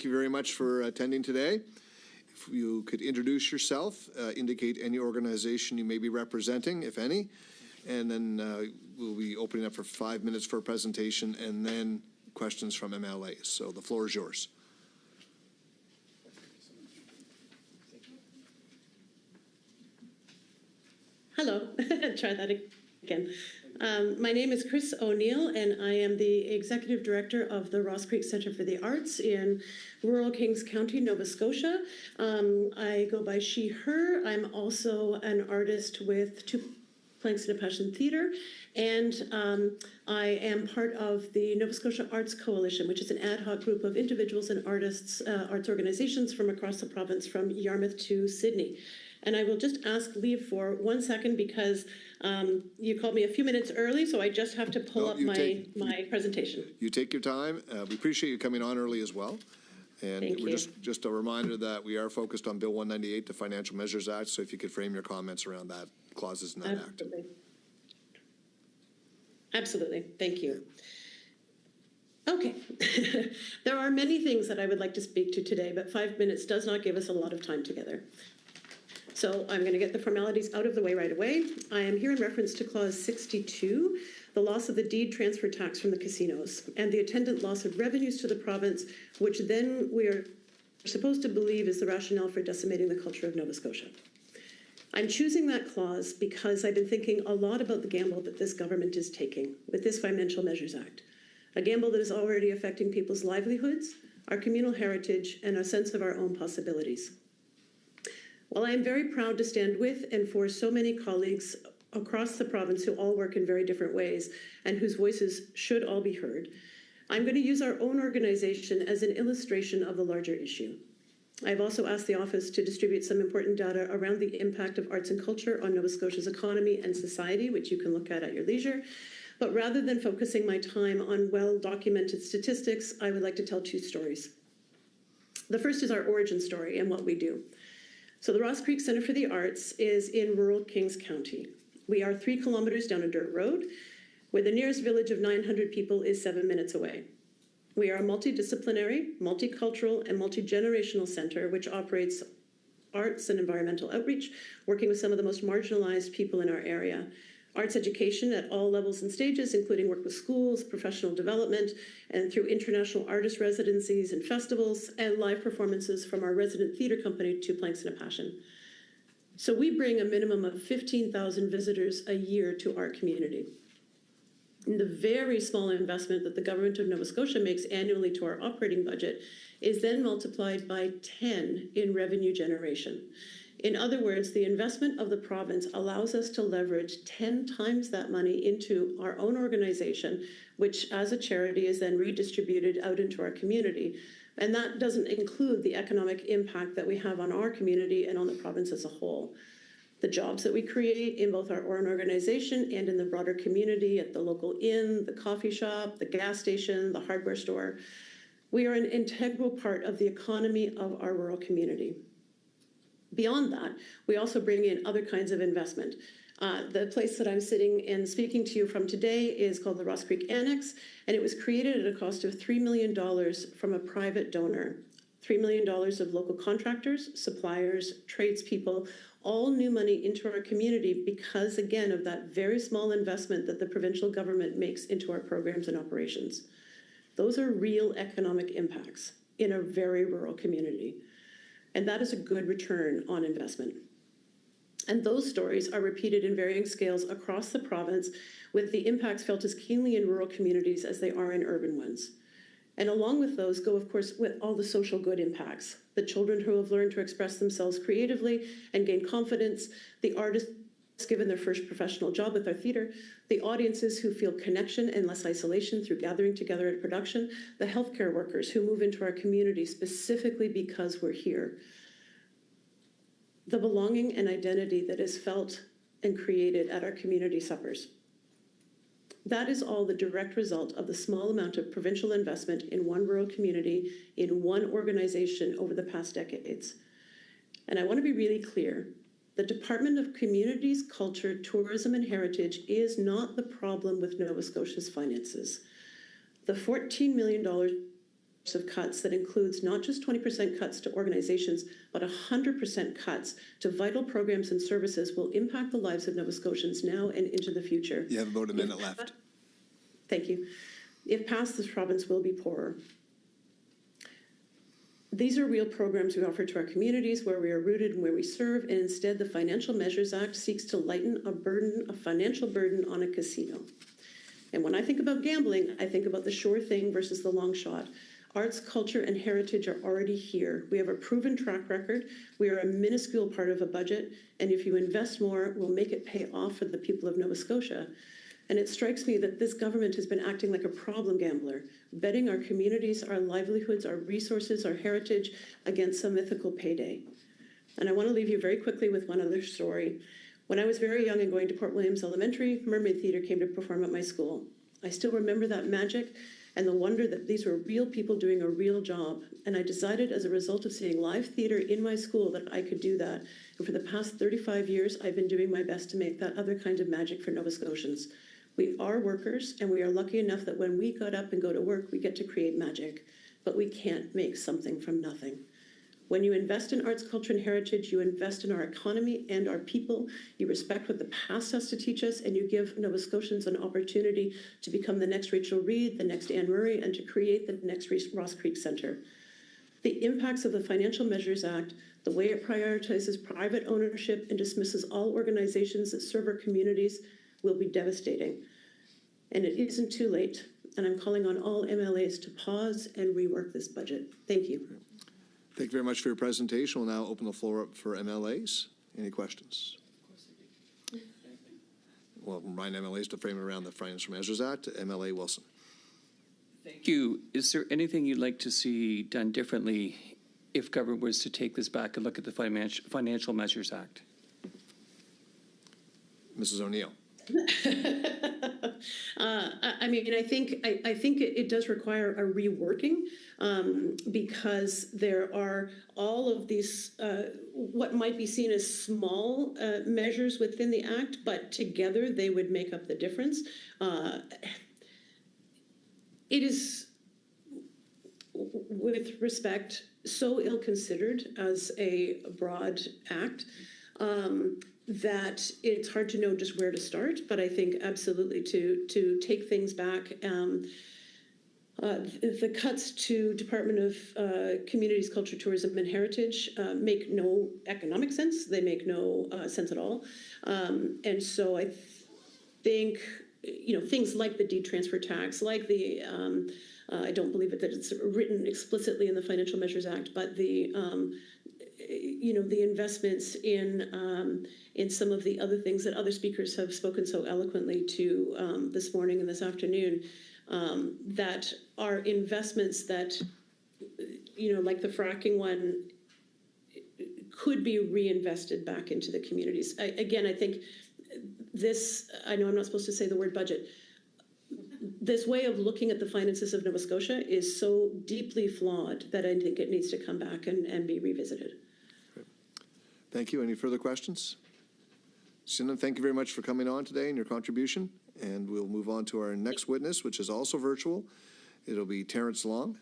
Thank you very much for attending today. If you could introduce yourself, indicate any organization you may be representing, if any, and then we'll be opening up for 5 minutes for a presentation and then questions from MLAs. So the floor is yours. Hello, try that again. My name is Chris O'Neill, and I am the Executive Director of the Ross Creek Centre for the Arts in rural Kings County, Nova Scotia. I go by she, her. I'm also an artist with Two Planks and a Passion Theatre, and I am part of the Nova Scotia Arts Coalition, which is an ad hoc group of individuals and artists, arts organizations from across the province, from Yarmouth to Sydney. And I will just ask leave for 1 second because you called me a few minutes early, so I just have to pull up my presentation. You take your time. We appreciate you coming on early as well. And Thank we're you. just a reminder that we are focused on Bill 198, the Financial Measures Act, so if you could frame your comments around that, clauses in that act. Absolutely. Thank you. Okay. There are many things that I would like to speak to today, but 5 minutes does not give us a lot of time together. So I'm going to get the formalities out of the way right away. I am here in reference to Clause 62, the loss of the deed transfer tax from the casinos, and the attendant loss of revenues to the province, which then we are supposed to believe is the rationale for decimating the culture of Nova Scotia. I'm choosing that clause because I've been thinking a lot about the gamble that this government is taking with this Financial Measures Act, a gamble that is already affecting people's livelihoods, our communal heritage, and a sense of our own possibilities. While I am very proud to stand with and for so many colleagues across the province who all work in very different ways and whose voices should all be heard, I'm going to use our own organization as an illustration of the larger issue. I've also asked the office to distribute some important data around the impact of arts and culture on Nova Scotia's economy and society, which you can look at your leisure. But rather than focusing my time on well-documented statistics, I would like to tell two stories. The first is our origin story and what we do. So the Ross Creek Centre for the Arts is in rural Kings County. We are 3 kilometers down a dirt road, where the nearest village of 900 people is 7 minutes away. We are a multidisciplinary, multicultural, and multi-generational centre which operates arts and environmental outreach, working with some of the most marginalized people in our area. Arts education at all levels and stages, including work with schools, professional development, and through international artist residencies and festivals, and live performances from our resident theatre company, Two Planks and a Passion. So we bring a minimum of 15,000 visitors a year to our community. And the very small investment that the government of Nova Scotia makes annually to our operating budget is then multiplied by 10 in revenue generation. In other words, the investment of the province allows us to leverage 10 times that money into our own organization, which as a charity is then redistributed out into our community. And that doesn't include the economic impact that we have on our community and on the province as a whole. The jobs that we create in both our own organization and in the broader community, at the local inn, the coffee shop, the gas station, the hardware store. We are an integral part of the economy of our rural community. Beyond that, we also bring in other kinds of investment. The place that I'm sitting and speaking to you from today is called the Ross Creek Annex, and it was created at a cost of $3 million from a private donor. $3 million of local contractors, suppliers, tradespeople, all new money into our community because, again, of that very small investment that the provincial government makes into our programs and operations. Those are real economic impacts in a very rural community. And that is a good return on investment. And those stories are repeated in varying scales across the province, with the impacts felt as keenly in rural communities as they are in urban ones. And along with those go, of course, with all the social good impacts. The children who have learned to express themselves creatively and gain confidence, the artists given their first professional job with our theatre, the audiences who feel connection and less isolation through gathering together at production, the healthcare workers who move into our community specifically because we're here. The belonging and identity that is felt and created at our community suppers. That is all the direct result of the small amount of provincial investment in one rural community, in one organization over the past decades. And I want to be really clear. The Department of Communities, Culture, Tourism and Heritage is not the problem with Nova Scotia's finances. The $14 million of cuts that includes not just 20% cuts to organizations, but 100% cuts to vital programs and services will impact the lives of Nova Scotians now and into the future. You have about a minute left. Thank you. If passed, this province will be poorer. These are real programs we offer to our communities where we are rooted and where we serve, and instead the Financial Measures Act seeks to lighten a financial burden on a casino. And when I think about gambling, I think about the sure thing versus the long shot. Arts, culture, and heritage are already here. We have a proven track record. We are a minuscule part of a budget, and if you invest more, we'll make it pay off for the people of Nova Scotia. And it strikes me that this government has been acting like a problem gambler, betting our communities, our livelihoods, our resources, our heritage against some mythical payday. And I want to leave you very quickly with one other story. When I was very young and going to Port Williams Elementary, Mermaid Theatre came to perform at my school. I still remember that magic and the wonder that these were real people doing a real job. And I decided as a result of seeing live theatre in my school that I could do that. And for the past 35 years, I've been doing my best to make that other kind of magic for Nova Scotians. We are workers, and we are lucky enough that when we got up and go to work, we get to create magic. But we can't make something from nothing. When you invest in arts, culture, and heritage, you invest in our economy and our people. You respect what the past has to teach us, and you give Nova Scotians an opportunity to become the next Rachel Reed, the next Anne Murray, and to create the next Ross Creek Centre. The impacts of the Financial Measures Act, the way it prioritizes private ownership and dismisses all organizations that serve our communities, will be devastating. And it isn't too late, and I'm calling on all MLAs to pause and rework this budget. Thank you. Thank you very much for your presentation. We'll now open the floor up for MLAs. Any questions? Well, remind MLAs to frame it around the Financial Measures Act. MLA Wilson. Thank you. Is there anything you'd like to see done differently if government was to take this back and look at the Financial Measures Act? Mrs. O'Neill. I mean, I think it does require a reworking because there are all of these what might be seen as small measures within the act, but together they would make up the difference. It is, with respect, so ill-considered as a broad act that it's hard to know just where to start, but I think absolutely to take things back. The cuts to Department of Communities, Culture, Tourism and Heritage make no economic sense. They make no sense at all. And so I think, things like the deed transfer tax, like the, I don't believe that it's written explicitly in the Financial Measures Act, but the investments in some of the other things that other speakers have spoken so eloquently to this morning and this afternoon, that are investments that, like the fracking one, could be reinvested back into the communities. Again, I think this, I know I'm not supposed to say the word budget, this way of looking at the finances of Nova Scotia is so deeply flawed that I think it needs to come back and be revisited. Thank you. Any further questions? Sinan, thank you very much for coming on today and your contribution. And we'll move on to our next witness, which is also virtual. It'll be Terrence Long.